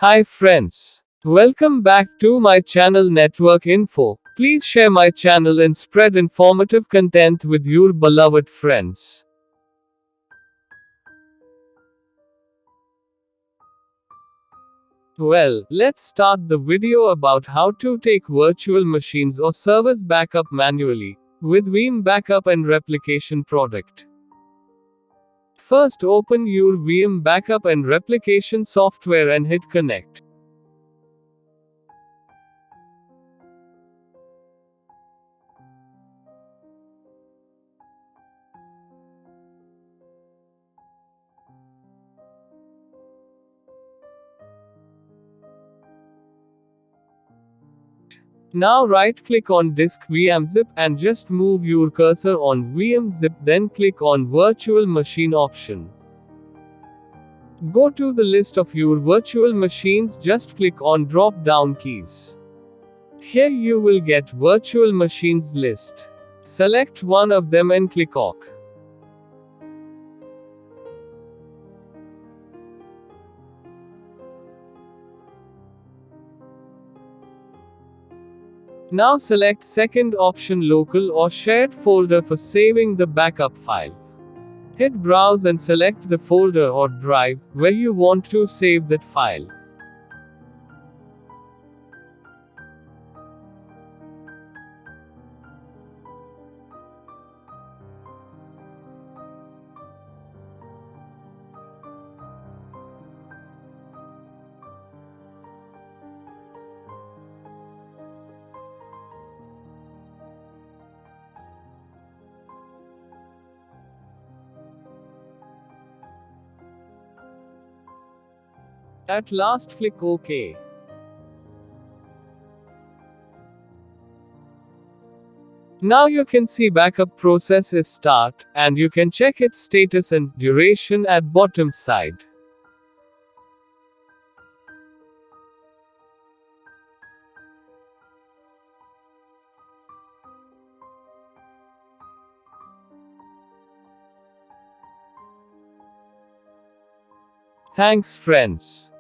Hi friends. Welcome back to my channel Network Info. Please share my channel and spread informative content with your beloved friends. Well, let's start the video about how to take virtual machines or servers backup manually with Veeam Backup and Replication product. First, open your Veeam Backup and Replication software and hit connect. Now right click on disk Veeam zip and just move your cursor on Veeam zip, then click on virtual machine option. Go to the list of your virtual machines, just click on drop down keys. Here you will get virtual machines list. Select one of them and click OK. Now select second option, local or shared folder for saving the backup file. Hit browse and select the folder or drive where you want to save that file. At last click OK. Now you can see backup process is start, and you can check its status and duration at bottom side. Thanks friends.